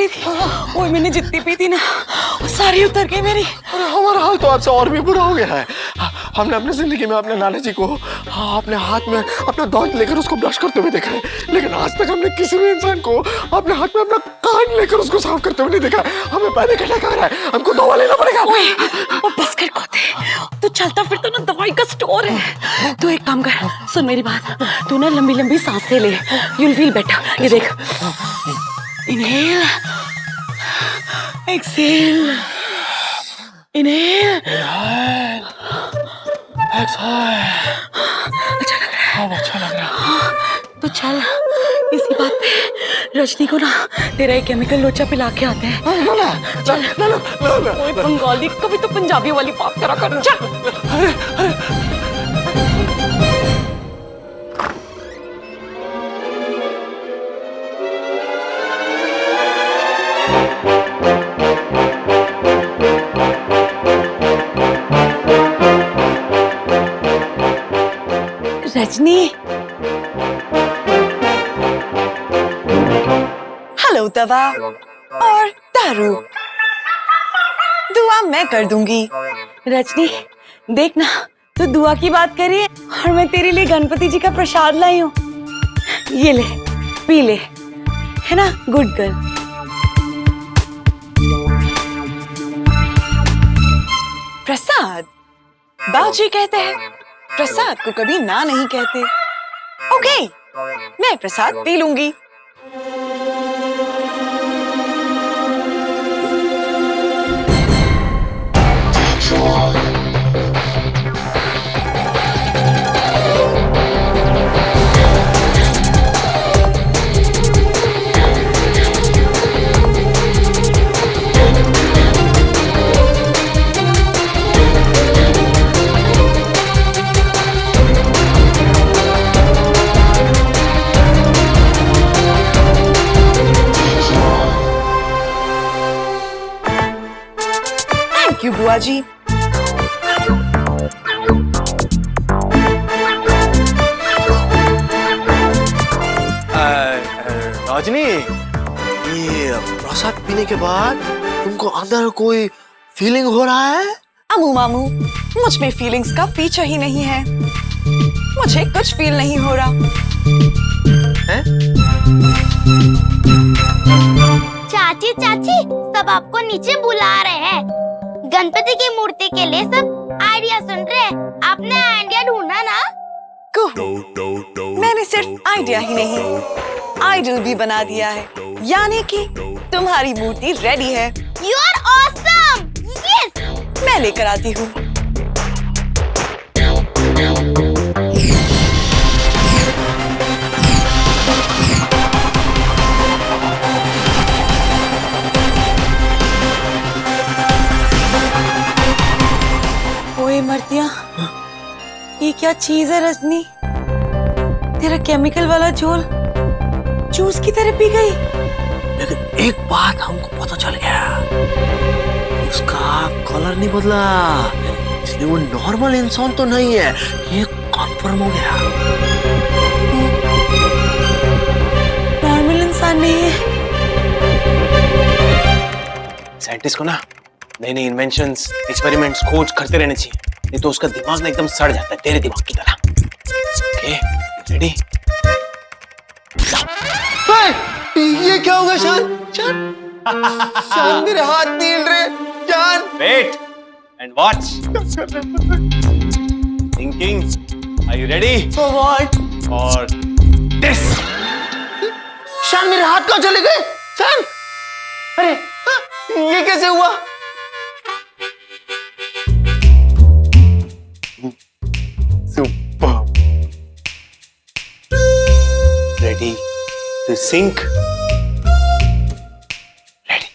रही थी, और मैंने जितनी पी थी ना वो सारी उतर गई मेरी। अरे हमारा हाल तो आपसे और भी बुरा हो गया है। हमने अपनी जिंदगी में अपने नाना जी को अपने हाथ में अपना दांत लेकर उसको ब्रश करते हुए देखा है, लेकिन आज तक हमने किसी भी इंसान को अपने हाथ में अपना कान लेकर उसको साफ करते हुए नहीं देखा। हमें पैनिक अटैक आ रहा है, हमको दवा लेना पड़ेगा। ओ बस कर खोते, तू चलता फिरता ना दवाई का स्टोर है। तू एक काम कर, सुन मेरी बात, तू ना लंबी लंबी सांसें ले, you'll feel better। ये देख, इनहेल, एक्सहेल, इनहेल, एक्सहेल। अच्छा लग रहा है? अच्छा लग रहा है। तो चल इसी बात पे रजनी को ना तेरा एक केमिकल लोचा पिला के आते हैं। ओए बंगाली, कभी तो पंजाबी वाली बात करा कर। चल। रजनी, हेलो दवा और दारू, दुआ मैं कर दूंगी। रजनी देख ना, तू दुआ की बात करी है और मैं तेरे लिए गणपति जी का प्रसाद लाई हूँ। ये ले, पी ले, है ना गुड गर्ल। प्रसाद? बाबूजी कहते हैं प्रसाद को कभी ना नहीं कहते। ओके, मैं प्रसाद पी लूंगी। थैंक यू बुआ जी। रजनी, ये प्रसाद पीने के बाद तुमको अंदर कोई फीलिंग हो रहा है? अमू मामू, मुझ में फीलिंग्स का फीचर ही नहीं है। मुझे कुछ फील नहीं हो रहा है? चाची चाची, सब आपको नीचे बुला रहे हैं। गणपति की मूर्ति के लिए सब आइडिया सुन रहे हैं। आपने आइडिया ढूंढा ना? मैंने सिर्फ आइडिया ही नहीं, आइडल भी बना दिया है। यानी कि तुम्हारी मूर्ति रेडी है। You are awesome! Yes! मैं लेकर आती हूँ। ओए मर्तिया, ये क्या चीज है रजनी? तेरा केमिकल वाला झोल जूस की तरह पी गई। लेकिन एक बात हमको पता चल गया, उसका कलर नहीं बदला, इसलिए वो नॉर्मल इंसान तो नहीं है, ये कंफर्म हो गया। नॉर्मल इंसान नहीं है। साइंटिस्ट को ना नई नई इन्वेंशंस, एक्सपेरिमेंट्स, खोज करते रहने चाहिए, नहीं तो उसका दिमाग ना एकदम सड़ जाता है, तेरे दिमाग की तरह। Okay, ready? ये क्या होगा शान? शान मेरे हाथ नहीं हिल रहे। Shan, wait and watch. Thinking, are you ready? For what? For this. Shan मेरे हाथ कहाँ चले गए? शान, अरे ये कैसे हुआ? Super. Ready to sync? Ready?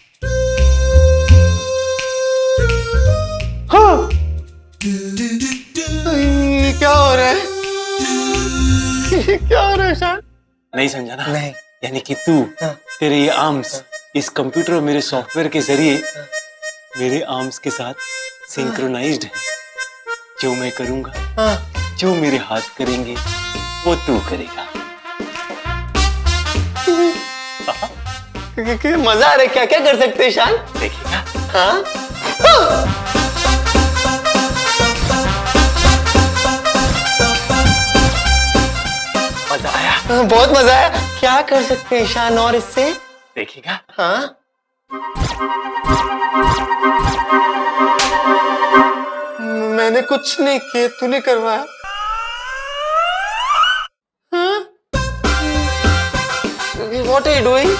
हाँ, ये क्या हो रहा है? ये क्या हो रहा है शान? नहीं समझा ना? नहीं। यानी कि तू, तेरे ये आर्म्स इस कंप्यूटर और मेरे सॉफ्टवेयर के जरिए मेरे आर्म्स के साथ सिंक्रोनाइज्ड है। जो मैं करूंगा, जो मेरे हाथ करेंगे, वो तू करेगा। मजा आ रहा है, क्या क्या कर सकते हैं ईशान? देखिएगा। हाँ मजा आया, बहुत मजा आया। क्या कर सकते हैं ईशान और इससे? देखिएगा। हाँ मैंने कुछ नहीं किया, तूने करवाया। What are you doing?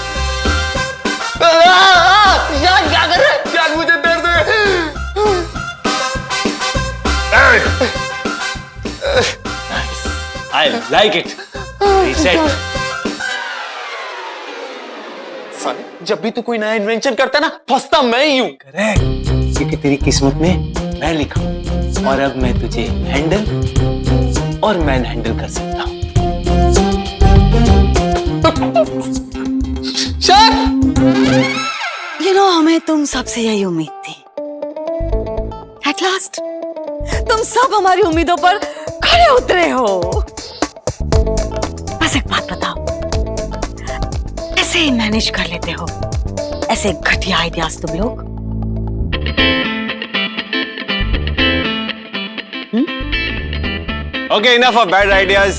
यार क्या कर रहे हैं? यार मुझे दर्द है। I like it. Reset. साले, जब भी तू कोई नया इन्वेंशन करता है ना, फंसता मैं ही हूँ। करेक्ट, क्योंकि तेरी किस्मत में मैं लिखा हूँ और अब मैं तुझे हैंडल और मैन हैंडल कर सकता हूँ। हमें तुम सबसे यही उम्मीद थी। एट लास्ट तुम सब हमारी उम्मीदों पर खड़े उतरे हो। बस एक बात बताओ, कैसे मैनेज कर लेते हो ऐसे घटिया आइडियाज तुम लोग? Okay, enough of bad ideas.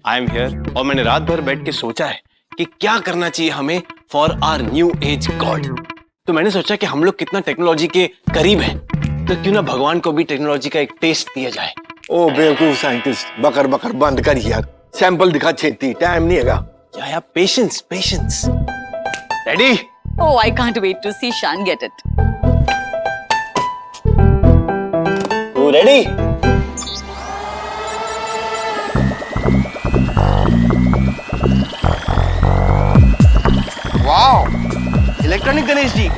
I am here और मैंने रात भर बैठ के सोचा है कि क्या करना चाहिए हमें for our new age god. तो मैंने सोचा कि हम लोग कितना टेक्नोलॉजी के करीब हैं, तो क्यों ना भगवान को भी टेक्नोलॉजी का एक टेस्ट दिया जाए। ओ बेवकूफ साइंटिस्ट, बकर बकर बंद कर यार, सैंपल दिखा छेती, टाइम नहीं हैगा। या patience patience. Ready? Oh, I can't wait to see Shan get it. तू ready? Wow, electronic Ganesh ji.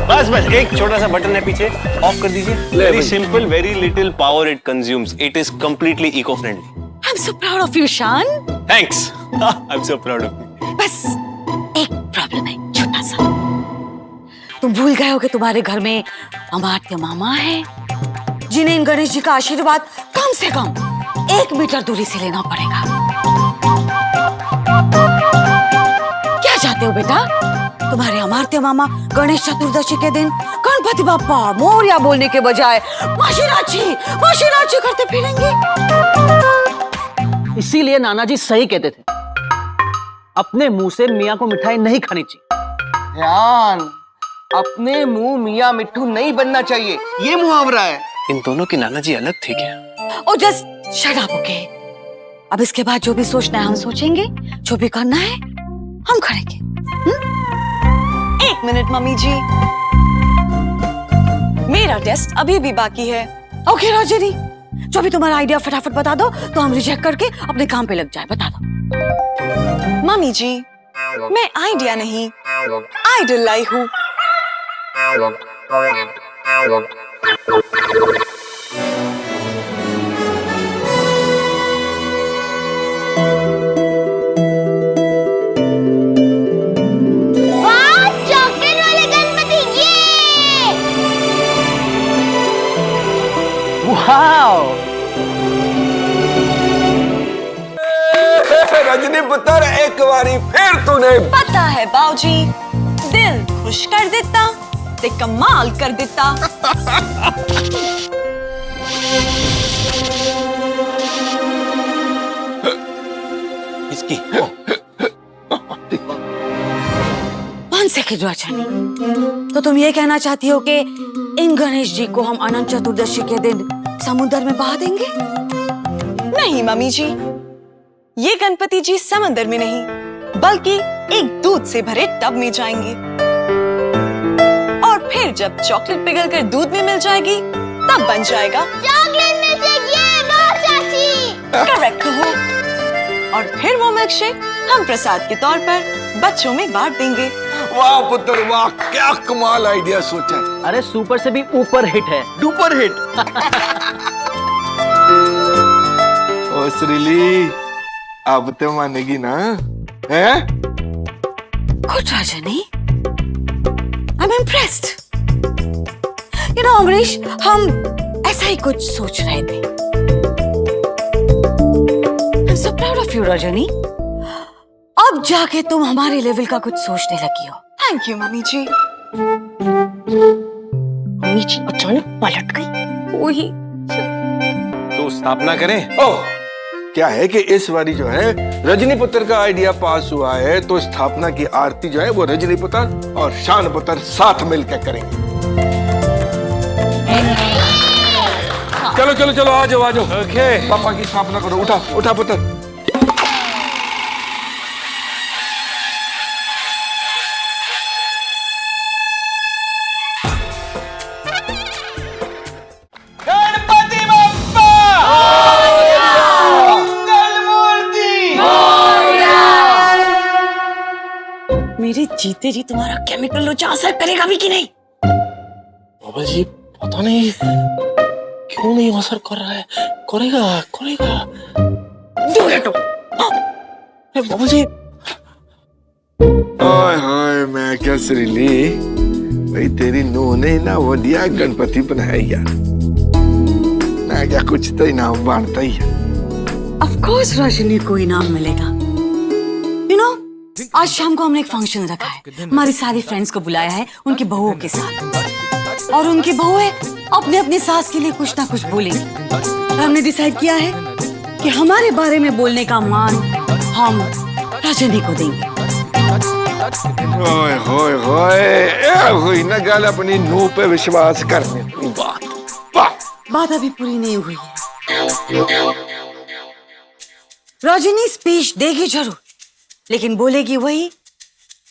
बस बस एक छोटा सा बटन है पीछे, ऑफ कर दीजिए। Very simple, very little power it consumes, it is completely eco friendly. I'm so proud of you, Shan. Thanks. I am so proud of you. बस एक प्रॉब्लम है, छोटा सा। तुम भूल गए हो कि तुम्हारे घर में अमात्य मामा है, जिन्हें इन गणेश जी का आशीर्वाद कम से कम 1 मीटर दूरी से लेना पड़ेगा। क्या चाहते हो बेटा? तुम्हारे अमात्य मामा गणेश चतुर्दशी के दिन गणपति बाप्पा मोरया बोलने के बजाय माशीनाची करते फिरेंगे? इसीलिए नाना जी सही कहते थे, अपने मुंह से मियाँ को मिठाई नहीं खानी चाहिए। ध्यान, अपने मुंह मियाँ मिट्ठू नहीं बनना चाहिए, ये मुहावरा है। इन दोनों के नाना जी अलग थे क्या? ओ जस्ट शट अप, ओके? अब इसके बाद जो भी सोचना है हम सोचेंगे, जो भी करना है हम करेंगे। 1 मिनट मम्मी जी, मेरा टेस्ट अभी भी बाकी है। ओके रजनी, जो भी तुम्हारा आइडिया फटाफट बता दो तो हम रिजेक्ट करके अपने काम पे लग जाए। बता दो। मम्मी जी, मैं आइडिया नहीं आइडल लाई हूँ। वाह, चॉकलेट वाले गणपति, ये वाओ, रजनी पुत्र, एक बारी फिर तूने पता है बाऊजी, दिल खुश कर देता ते कमाल कर देता। इसकी 1 सेकेंड रजनी, तो तुम ये कहना चाहती हो कि इन गणेश जी को हम अनंत चतुर्दशी के दिन समुद्र में बहा देंगे? नहीं मम्मी जी, ये गणपति जी समंदर में नहीं बल्कि एक दूध से भरे टब में जाएंगे, और फिर जब चॉकलेट पिघलकर दूध में मिल जाएगी तब बन जाएगा चॉकलेट मिल्कशेक। ये वाह चाची, करेक्ट हो। और फिर वो मिल्कशेक हम प्रसाद के तौर पर बच्चों में बांट देंगे। वाह पुत्र वाह, क्या कमाल आइडिया सोचा है। अरे सुपर से भी ऊपर हिट है। Duper hit. ओ श्रीली, अब तो मानेगी ना? हैं? Good Rajni, I am impressed. You know Amrish, हम ऐसा ही कुछ सोच रहे थे। I'm so proud of you Rajni. अब जाके तुम हमारे लेवल का कुछ सोचने लगी हो। Thank you mummy ji. Mummy ji अचानक पलट गई। वही तो स्थापना करें। ओह, क्या है कि इस बारी जो है रजनी पुत्र का आइडिया पास हुआ है, तो स्थापना की आरती जो है वो रजनी पुत्र और शान पुत्र साथ मिलकर करेंगे। चलो चलो चलो, आ जाओ आ जाओ। ओके। पापा की स्थापना करो। उठा उठा पुत्र। गणपति बप्पा मंगल मूर्ति। मेरे जीते जी तुम्हारा केमिकल लोचा असर करेगा भी कि नहीं? बाबा जी पता नहीं क्यों नहीं असर कर रहा है। करेगा करेगा। दूर हटो। बाबा जी हाय हाय, मैं क्या श्रीली भाई, तेरी नूह ने ना वो दिया गणपति बनाया यार। ना क्या कुछ तो इनाम बांटता ही है। ऑफ कोर्स रजनी को इनाम मिलेगा। यू नो, आज शाम को हमने एक फंक्शन रखा है। हमारी सारी फ्रेंड्स को बुलाया है उनकी बहुओं के साथ, और उनकी बहुएं अपने अपनी सास के लिए कुछ ना कुछ बोलेंगी। और हमने डिसाइड किया है कि हमारे बारे में बोलने का मान हम रजनी को देंगे। ओए होए होए, ए हुई ना गाल अपनी नूह पे विश्वास करने की बात। वाह, बात अभी पूरी नहीं हुई है। रजनी स्पीच देगी जरूर, लेकिन बोलेगी वही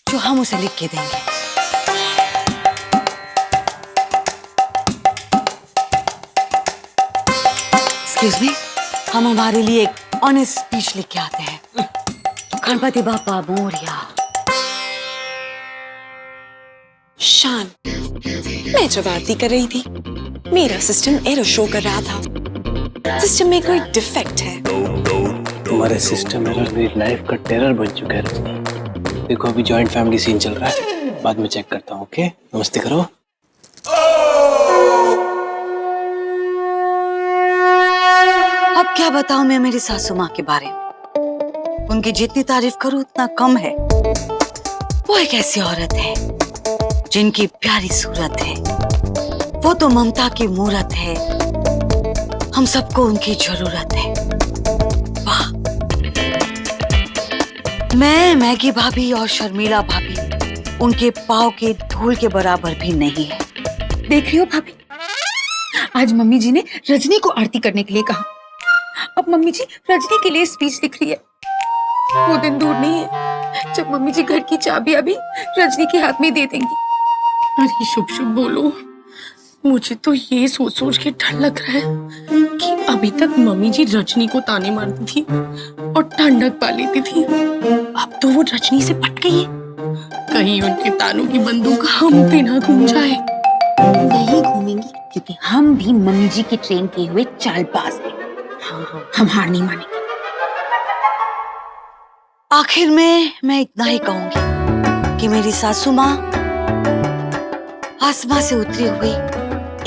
जो हम उसे लिख के देंगे। एक्सक्यूज मी, हम हमारे लिए एक ऑनेस्ट स्पीच लिख के आते हैं। गणपति बाप्पा मोरिया। शान, मैं जब आरती कर रही थी मेरा सिस्टम एरर शो कर रहा था। सिस्टम में कोई डिफेक्ट है। तुम्हारे सिस्टम एरर मेरी लाइफ का टेरर बन चुका है रजनी। देखो अभी जॉइंट फैमिली सीन चल रहा है, बाद में चेक करता हूँ। ओके, नमस्ते करो। अब क्या बताऊं मैं मेरी सासू माँ के बारे में। उनकी जितनी तारीफ करूं उतना कम है। वो एक ऐसी औरत है जिनकी प्यारी सूरत है। वो तो ममता की मूरत है। हम सबको उनकी जरूरत है। वाह, मैं, मैगी भाभी और शर्मिला भाभी उनके पाँव के धूल के बराबर भी नहीं है। देख रही हो भाभी, आज मम्मी जी ने रजनी को आरती करने के लिए कहा। अब मम्मी जी रजनी के लिए स्पीच लिख रही है। वो दिन दूर नहीं है जब मम्मी जी घर की चाबियां भी रजनी के हाथ में दे देंगी। अरे शुभ शुभ बोलो। मुझे तो ये सोच सोच के डर लग रहा है कि अभी तक मम्मी जी रजनी को ताने मारती थी और ठंडक पा लेती थी। अब तो वो रजनी से पट गई है। कहीं उनके तानों की बंदूक हम पे ना घूम जाए। नहीं घूमेंगी, क्योंकि हम भी मम्मी जी के ट्रेन किए हुए चालबाज हैं। हम हार नहीं मानेंगे। आखिर में मैं इतना ही कहूंगी कि मेरी सासू माँ आसमां से उतरी हुई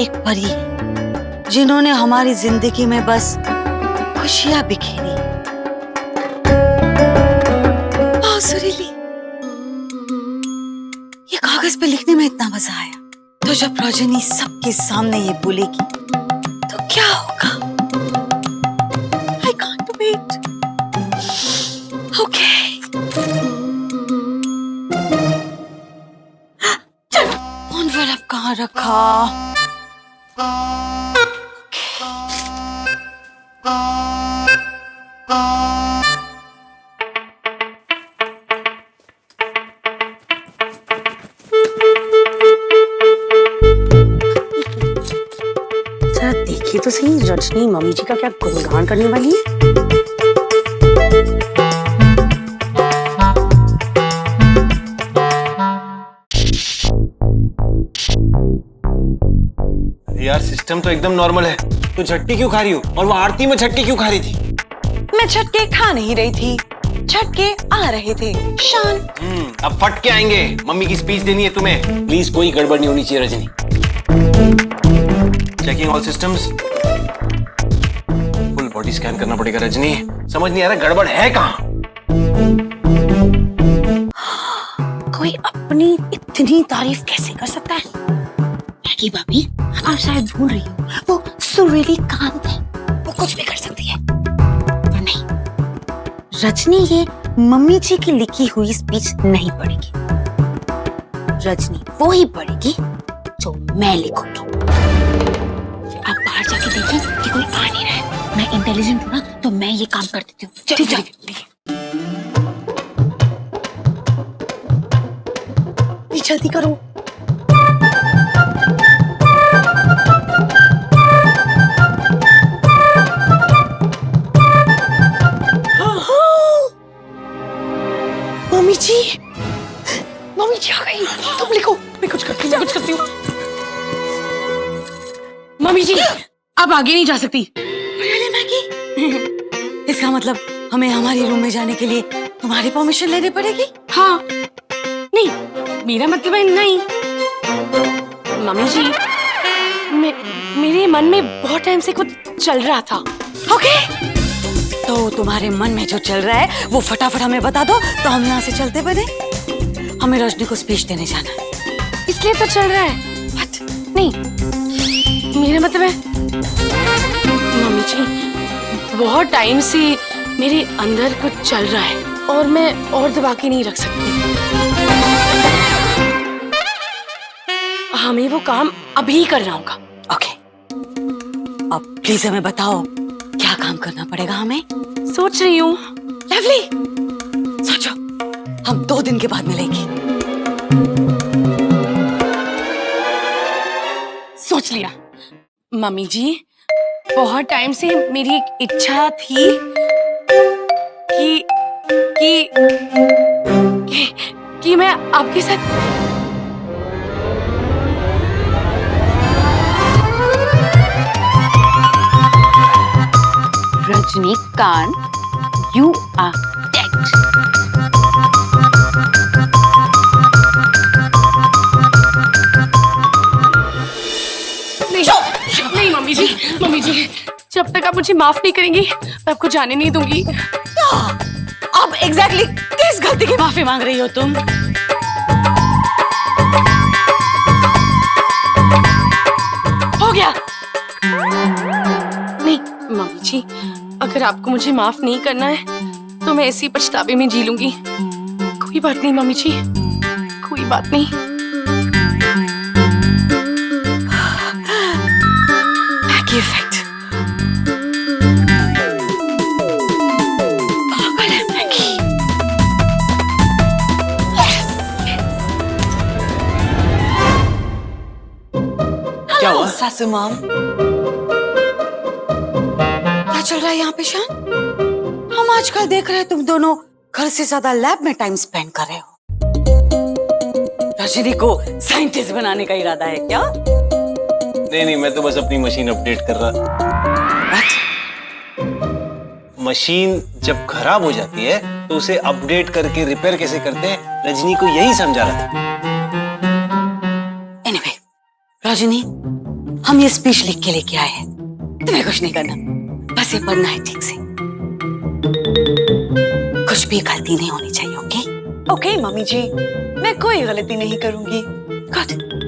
एक परी है, जिन्होंने हमारी जिंदगी में बस खुशियां बिखेरी। सुरीली, ये कागज पे लिखने में इतना मजा आया, तो जब रजनी सबके सामने ये बोलेगी तो क्या होगा? I can't wait. Okay. चलो, एनवेलप कहाँ रखा? जरा देखिए तो सही, रजनी मम्मी जी का क्या गुणगान करने वाली है। यार सिस्टम तो एकदम नॉर्मल है, तो झटके क्यों खा रही हो? और वो आरती में झटके क्यों खा रही थी? मैं झटके खा नहीं रही थी, झटके आ रहे थे। शान, अब फट के आएंगे। मम्मी की स्पीच देनी है तुम्हें। प्लीज कोई गड़बड़ नहीं होनी चाहिए Rajni. Checking all systems, full body काफी स्कैन करना पड़ेगा रजनी, समझ नहीं आ रहा गड़बड़ है कहाँ। कोई अपनी इतनी तारीफ कैसे कर सकता है? मैगी भाभी, आप शायद भूल रही हो, वो सुरीली कांत है, वो कुछ भी कर सकती है। पर नहीं, रजनी ये मम्मी जी की लिखी हुई स्पीच नहीं पढ़ेगी। रजनी वो ही पढ़ेगी जो मैं लिखूंगी। आप बाहर जाके देखिए कि कोई आ नहीं रहा है। मैं इंटेलिजेंट हूँ ना, तो मैं ये काम कर देती हूँ। चलिए जल्दी करो। मम्मी जी आ गई। तुम लिखो, मैं कुछ करती हूँ। मम्मी जी, अब आगे नहीं जा सकती। इसका मतलब हमें हमारे रूम में जाने के लिए तुम्हारी परमिशन लेनी पड़ेगी? हाँ, नहीं, मेरा मतलब है नहीं। मम्मी जी, मेरे मन में बहुत टाइम से कुछ चल रहा था। ओके, तो तुम्हारे मन में जो चल रहा है वो फटाफट हमें बता दो, तो हम यहाँ से चलते बने। हमें रजनी को स्पीच देने जाना है। इसलिए तो चल रहा है। What? नहीं, मेरा मतलब है मम्मी जी, बहुत टाइम से मेरे अंदर कुछ चल रहा है और मैं और दबा के नहीं रख सकती। हमें वो काम अभी करना होगा। ओके, अब प्लीज हमें बताओ क्या काम करना पड़ेगा हमें? सोच रही हूँ। लवली, सोचो, हम 2 दिन के बाद मिलेंगे। सोच लिया मम्मी जी, बहुत टाइम से मेरी एक इच्छा थी कि मैं आपके साथ रजनीकांत, you are dead. नहीं मम्मी जी, जब तक आप मुझे माफ नहीं करेंगी, मैं आपको जाने नहीं दूंगी। अब एग्जैक्टली किस गलती की माफी मांग रही हो तुम? हो गया। नहीं मम्मी जी, अगर आपको मुझे माफ नहीं करना है तो मैं ऐसी पछतावे में जी लूंगी। कोई बात नहीं मम्मी जी, कोई बात नहीं। Maggi effect. पागल है मैगी। क्या हुआ? सासू माम, क्या चल रहा है यहाँ पे शान? हम आजकल देख रहे हैं तुम दोनों घर से ज्यादा लैब में टाइम स्पेंड कर रहे हो। रजनी को साइंटिस्ट बनाने का इरादा है क्या? नहीं, मैं तो बस अपनी मशीन अपडेट कर रहा। मशीन जब खराब हो जाती है तो उसे अपडेट करके रिपेयर कैसे करते हैं, रजनी को यही समझा रहा था। एनीवे, रजनी, हम ये स्पीच लिख के लेके आए हैं। तुम्हें कुछ नहीं करना, बस ये पढ़ना है ठीक से। कुछ भी गलती नहीं होनी चाहिए। ओके? ओके मम्मी जी, मैं कोई गलती नहीं करूंगी। गुड।